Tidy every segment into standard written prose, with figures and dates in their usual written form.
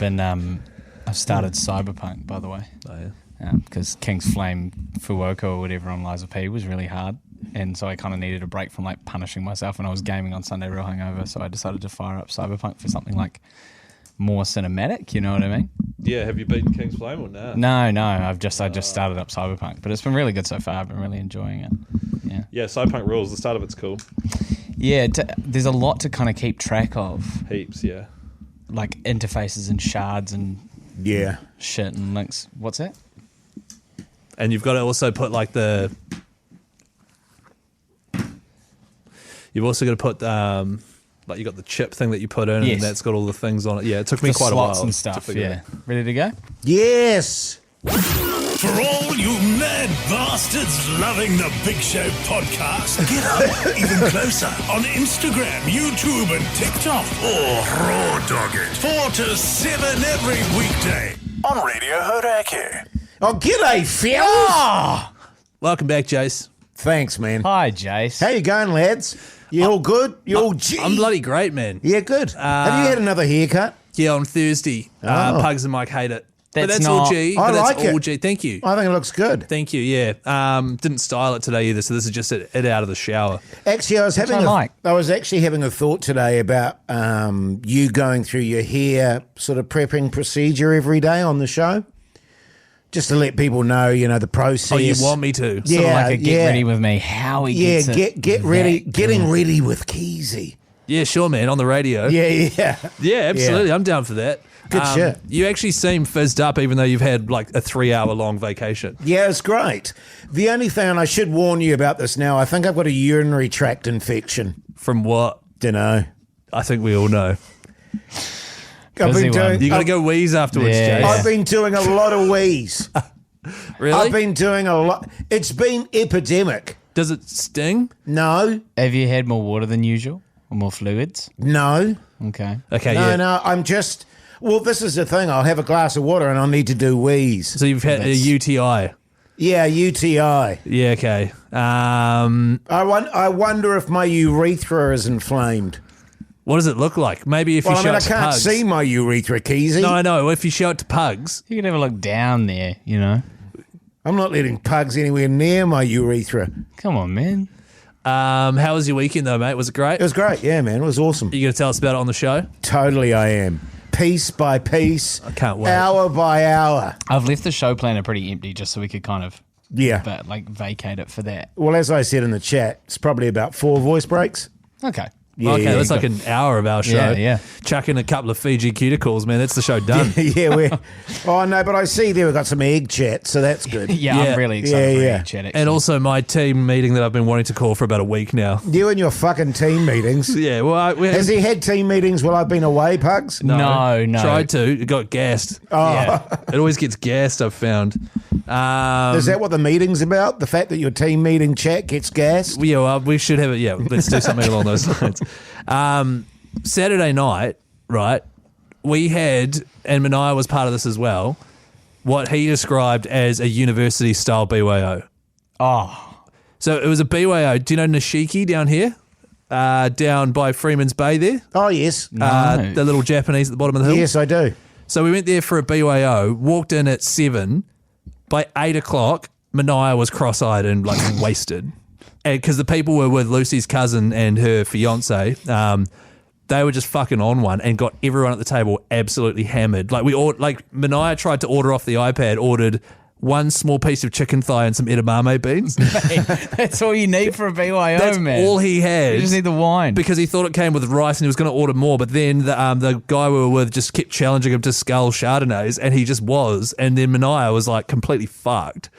I've started Cyberpunk, by the way. Oh, yeah. Because King's Flame Fuoco or whatever on Lies of P was really hard, and so I kind of needed a break from like punishing myself when I was gaming on Sunday real hungover, so I decided to fire up Cyberpunk for something like more cinematic, you know what I mean? Yeah, have you beaten King's Flame or not? No, I just started up Cyberpunk, but it's been really good so far. I've been really enjoying it. Yeah, Cyberpunk rules. The start of it's cool. Yeah, there's a lot to kind of keep track of. Heaps, yeah. Like interfaces and shards and shit and links. What's that? And you've got to also put like you've also got to put like you got the chip thing that you put in, and that's got all the things on it. Yeah, it took me quite a while. Slots and stuff. Yeah, ready to go? Yes. For all you mad bastards loving the Big Show podcast, get up even closer on Instagram, YouTube and TikTok, or raw dog it 4 to 7 every weekday on Radio Hauraki. Oh, g'day, fellas. Welcome back, Jace. Thanks, man. Hi, Jace. How you going, lads? You all good? You all G? I'm bloody great, man. Yeah, good. Have you had another haircut? Yeah, on Thursday. Pugs and Mike hate it. But that's all G. I like all it. G. Thank you. I think it looks good. Thank you, yeah. Didn't style it today either, so this is just it out of the shower. Actually, I was actually having a thought today about you going through your hair sort of prepping procedure every day on the show. Just to let people know, the process. Oh, you want me to? Sort of like a get ready with me, how he gets it. Get ready, getting ready with Keyzie. Yeah, sure, man, on the radio. Yeah, absolutely. I'm down for that. Good shit. You actually seem fizzed up even though you've had like a 3-hour-long vacation. Yeah, it's great. The only thing, and I should warn you about this now, I think I've got a urinary tract infection. From what? Dunno. I think we all know. You got to go wheeze afterwards, Jay. I've been doing a lot of wheeze. Really? I've been doing a lot. It's been epidemic. Does it sting? No. Have you had more water than usual or more fluids? No. Okay. No, I'm just... Well, this is the thing. I'll have a glass of water and I'll need to do wheeze. So you've had a UTI? Yeah, UTI. Yeah, okay. I wonder if my urethra is inflamed. What does it look like? Maybe if you show it to pugs. I can't see my urethra, Keyzie. No, I know. If you show it to pugs. You can have a look down there, I'm not letting pugs anywhere near my urethra. Come on, man. How was your weekend, though, mate? Was it great? It was great, yeah, man. It was awesome. Are you going to tell us about it on the show? Totally, I am. Piece by piece. I can't wait. Hour by hour. I've left the show planner pretty empty just so we could kind of vacate it for that. Well, as I said in the chat, it's probably about 4 voice breaks. Okay. Yeah, that's like an hour of our show. Yeah. Chuck in a couple of Fiji cuticles, man. That's the show done. Oh, no, but I see there we've got some egg chat, so that's good. I'm really excited for egg chat, actually. And also my team meeting that I've been wanting to call for about a week now. You and your fucking team meetings. Yeah, well... Has he had team meetings while I've been away, Pugs? No. Tried to. It got gassed. Oh. Yeah. It always gets gassed, I've found. Is that what the meeting's about? The fact that your team meeting chat gets gassed? Yeah, well, we should have it. Yeah, let's do something along those lines. Saturday night, right, we had, and Minogue was part of this as well, what he described as a university-style BYO. Oh. So it was a BYO. Do you know Nishiki down here? Down by Freeman's Bay there? Oh, yes. The little Japanese at the bottom of the hill? Yes, I do. So we went there for a BYO, walked in at 7. By 8 o'clock, Minogue was cross-eyed and like wasted. Because the people were with Lucy's cousin and her fiance, they were just fucking on one and got everyone at the table absolutely hammered. Like Minogue tried to order off the iPad, ordered one small piece of chicken thigh and some edamame beans. That's all you need for a BYO, That's man. all he had. You just need the wine. Because he thought it came with rice and he was going to order more, but then the guy we were with just kept challenging him to scull Chardonnays, and he just was. And then Minogue was like completely fucked.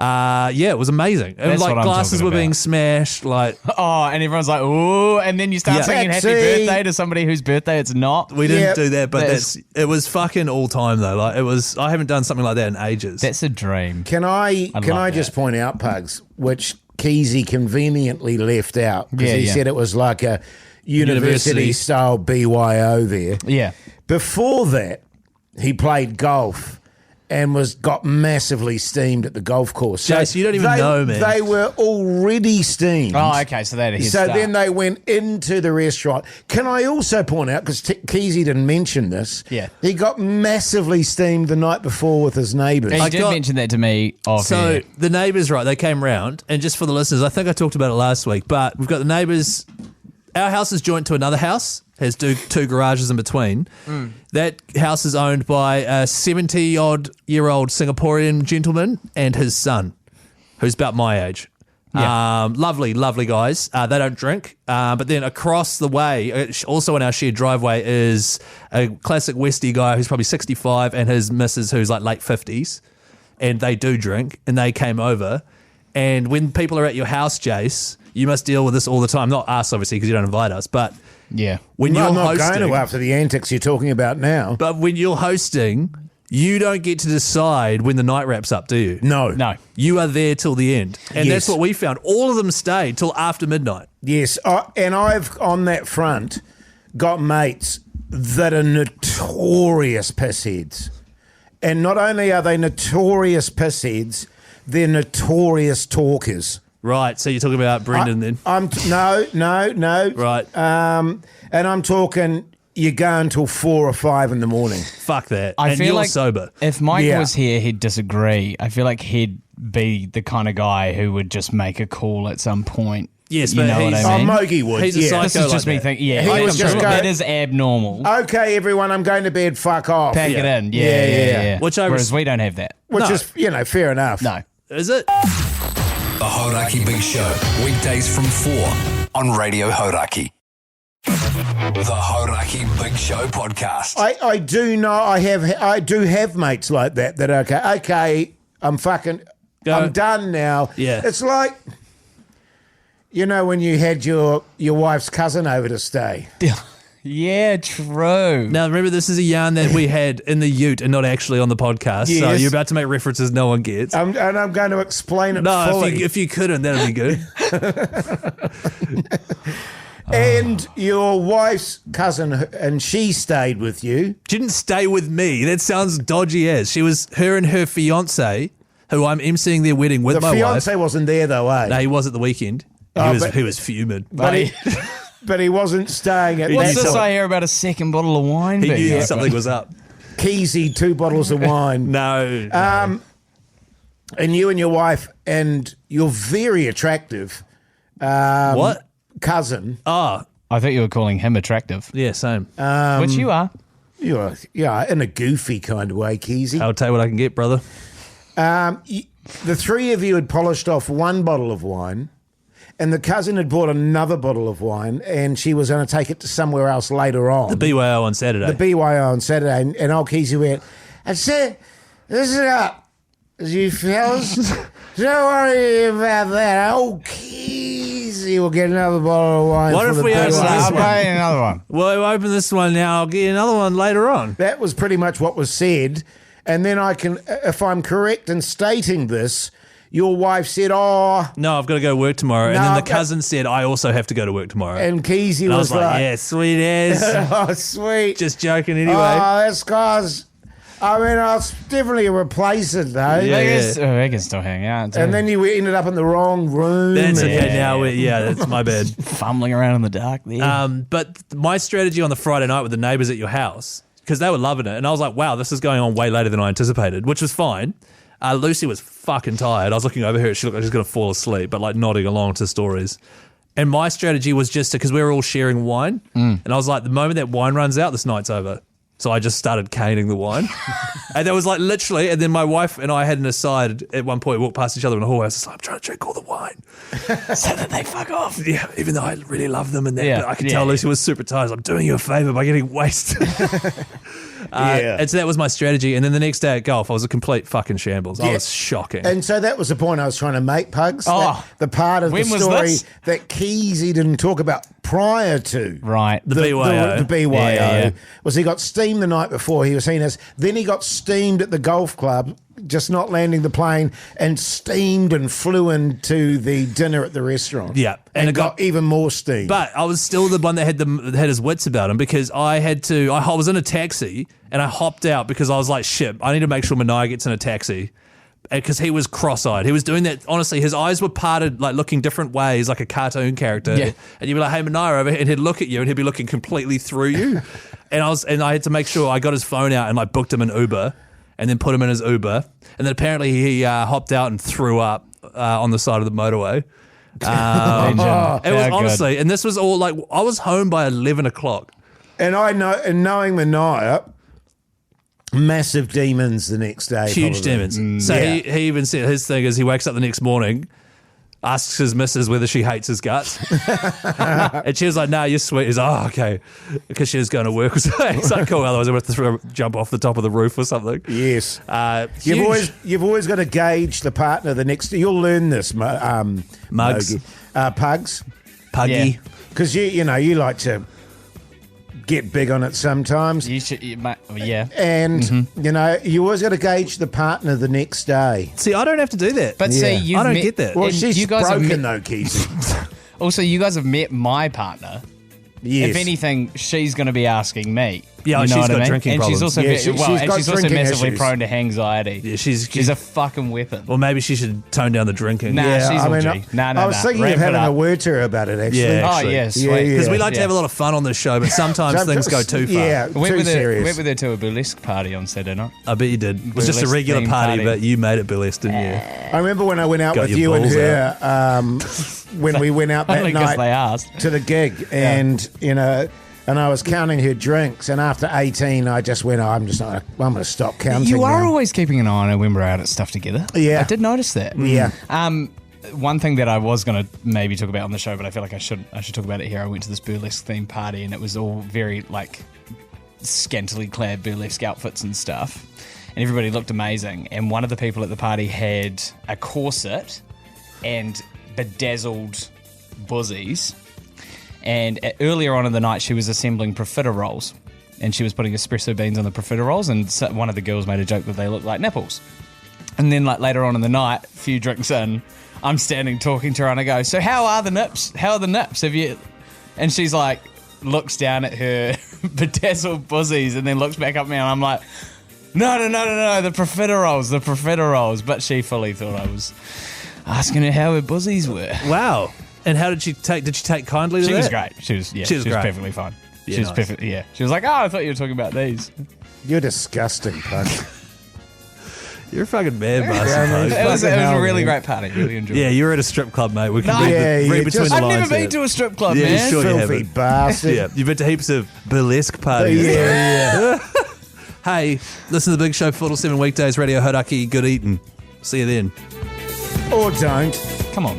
It was amazing. And like glasses were being smashed, like and everyone's like, ooh, and then you start singing happy birthday to somebody whose birthday it's not. We didn't do that, but it was fucking all time though. Like I haven't done something like that in ages. That's a dream. Can I just point out, Pugs, which Keyzie conveniently left out because he said it was like a university style BYO there. Yeah. Before that, he played golf and got massively steamed at the golf course. So Jace, you don't even know, man. They were already steamed. Oh, okay, so that is. So then they went into the restaurant. Can I also point out, because Keyzie didn't mention this, he got massively steamed the night before with his neighbours. He did mention that to me off So air. the neighbours, right, they came round, and just for the listeners, I think I talked about it last week, but we've got the neighbours. Our house is joined to another house, has two garages in between. That house is owned by a 70-odd-year-old Singaporean gentleman and his son, who's about my age. Lovely, lovely guys. They don't drink. But then across the way, also in our shared driveway, is a classic Westie guy who's probably 65 and his missus who's like late 50s. And they do drink, and they came over. And when people are at your house, Jace, you must deal with this all the time. Not us, obviously, because you don't invite us, but when you're I'm not hosting, going to after the antics you're talking about now. but when you're hosting, you don't get to decide when the night wraps up, do you? No. You are there till the end. And Yes. that's what we found. All of them stayed till after midnight. Yes, and I've, on that front, got mates that are notorious pissheads. And not only are they notorious pissheads, they're notorious talkers. Right, so you're talking about Brendan then? No. Right. And I'm talking, you go until 4 or 5 in the morning. Fuck that. I and feel you're like sober. If Mike Yeah. was here, he'd disagree. I feel like he'd be the kind of guy who would just make a call at some point. Yes, you but know what he's- I mean? Mogi would. He's a psycho. This is just like me that. thinking. Yeah, He I would am just sure go- that is abnormal. Okay, everyone, I'm going to bed, fuck off. Pack it in. Yeah. Which I Whereas we don't have that. Which No. is, fair enough. No. Is it? The Hauraki Big Show, weekdays from 4 on Radio Hauraki. The Hauraki Big Show podcast. I do know, I do have mates like that are okay, I'm done now. Yeah. It's like, when you had your wife's cousin over to stay. Yeah, true. Now, remember, this is a yarn that we had in the ute and not actually on the podcast. So Yes. you're about to make references no one gets. And I'm going to explain it No, fully. if you couldn't, that'd be good. And your wife's cousin, and she stayed with you. She didn't stay with me. That sounds dodgy as. She was her and her fiance, who I'm emceeing their wedding with The my fiance wife. wasn't there though, eh? No, he was at the weekend. He was fuming. But he wasn't staying at What's that this time. I hear about a second bottle of wine? He being knew opened? something was up. Keyzie, 2 bottles of wine. No. And you and your wife and your very attractive What? cousin. Oh, I thought you were calling him attractive, yeah, same. which you are. You're, in a goofy kind of way, Keyzie. I'll tell you what I can get, brother. The 3 of you had polished off 1 bottle of wine, and the cousin had bought another bottle of wine, and she was going to take it to somewhere else later on. The BYO on Saturday. The BYO on Saturday, and old Keyzie went, I said, listen up, you fellas, don't worry about that. Old Keyzie will get another bottle of wine. What for if the we BYO. open this I'll one? buy another one. Well, we open this one now. I'll get another one later on. That was pretty much what was said. And then I can, if I'm correct in stating this, your wife said, No, I've got to go to work tomorrow. And No, then the but- cousin said, I also have to go to work tomorrow. and Keyzie And I was was like, yeah, sweet as. oh, sweet. Just joking anyway. Oh, that's guys. I mean, I'll definitely replace it, though. Yeah. We can still hang out. And then you ended up in the wrong room. That's okay. Yeah. Now, that's my bad. fumbling around in the dark there. But my strategy on the Friday night with the neighbours at your house, because they were loving it, and I was like, wow, this is going on way later than I anticipated, which was fine. Lucy was fucking tired. I was looking over her. She looked like she was going to fall asleep, but like nodding along to stories. And my strategy was just because we were all sharing wine, and I was like, the moment that wine runs out, this night's over. So I just started caning the wine. And that was like literally, and then my wife and I had an aside at one point, we walked past each other in the hallway. I was just like, I'm trying to drink all the wine. so that they fuck off. Yeah, even though I really love them and that, Yeah, but I could yeah. tell Lucy was super tired. I'm doing you a favour by getting wasted. And so that was my strategy. And then the next day at golf, I was a complete fucking shambles. I Yeah. was shocking. And so that was the point I was trying to make, Pugs. Oh. The part of When the was story this? that Keyzie didn't talk about prior to Right. The BYO. The BYO Yeah. was he got steamed the night before. He was seen as. Then he got steamed at the golf club, just not landing the plane, and steamed and flew into the dinner at the restaurant. Yeah. and it got even more steamed. But I was still the one that had his wits about him, because I was in a taxi and I hopped out because I was like, shit, I need to make sure Minogue gets in a taxi. Because he was cross-eyed. He was doing that, honestly, his eyes were parted, like looking different ways, like a cartoon character. Yeah. And you'd be like, hey, Minogue, over here, and he'd look at you and he'd be looking completely through you. and I had to make sure I got his phone out and like booked him an Uber and then put him in his Uber. And then apparently he hopped out and threw up on the side of the motorway. It was honestly, and this was all like, I was home by 11 o'clock. And knowing Mania, massive demons the next day. Huge probably. demons. So yeah. he even said his thing is he wakes up the next morning, asks his missus whether she hates his guts. And she was like, nah, you're sweet. He's like, oh, okay. Because she was going to work or something. He's like, cool, otherwise I would have to jump off the top of the roof or something. Yes. Huge. You've always got to gauge the partner the next. You'll learn this, Mugs. Pugs. Puggy. Yeah. Because you like to get big on it sometimes. You should, yeah. And, you always got to gauge the partner the next day. See, I don't have to do that. But Yeah. see, you I don't get that. Well, and she's you guys have broken met, though, Keyzie. also, you guys have met my partner. Yes. If anything, she's going to be asking me. Yeah, you know she's what I got mean? drinking and problems. she's also Yeah, she's got she's also drinking massively issues. prone to anxiety. Yeah, she's a fucking weapon. Well, maybe she should tone down the drinking. Nah, Yeah, she's I all mean, G. No, I was thinking ramp of it having a up. word to her about it, actually. Yeah, Oh actually. yeah, Yeah, sweet. Because we like to Yeah. have a lot of fun on this show, but sometimes things go too far. Yeah, Went too with serious. her to a burlesque party on Saturday night. I bet you did. It was just a Burlesque regular themed party, party. but you made it burlesque, didn't you? I remember when I went out Got with your you and balls her, when we went out that Only because they night asked. to the gig, and and I was counting her drinks, and after 18, I just went, I'm going to stop counting. You are now. always keeping an eye on her when we're out at stuff together. Yeah. I did notice that. Yeah. One thing that I was going to maybe talk about on the show, but I feel like I should talk about it here. I went to this burlesque themed party, and it was all very like scantily clad burlesque outfits and stuff, and everybody looked amazing. And one of the people at the party had a corset and bedazzled buzzies. And earlier on in the night, she was assembling profiteroles, and she was putting espresso beans on the profiteroles, and one of the girls made a joke that they looked like nipples. And then, like later on in the night, a few drinks in, I'm standing talking to her, and I go, "So how are the nips? How are the nips? Have you?" And she's like, looks down at her bedazzled buzzies, and then looks back up at me, and I'm like, "No, the profiteroles." But she fully thought I was asking her how her buzzies were. Wow. And how did she take? Did she take kindly to that? She was great. She was great. perfectly fine. Yeah, she was nice. perfect. Yeah, she was like, "Oh, I thought you were talking about these." You're disgusting, pug. You're a fucking man, bastard. Yeah, I mean, Pogue. It was Fucking a hell, really man. great party. Really enjoyed Yeah, it. you were at a strip club, mate. We can No, read between the I've lines. never been there. to a strip club, Yeah, man. sure you Filthy haven't. bastard. Yeah, you've been to heaps of burlesque parties. Yeah. Hey, listen to the Big Show 4-7 weekdays, Radio Hauraki. Good eating. See you then. Or don't. Come on.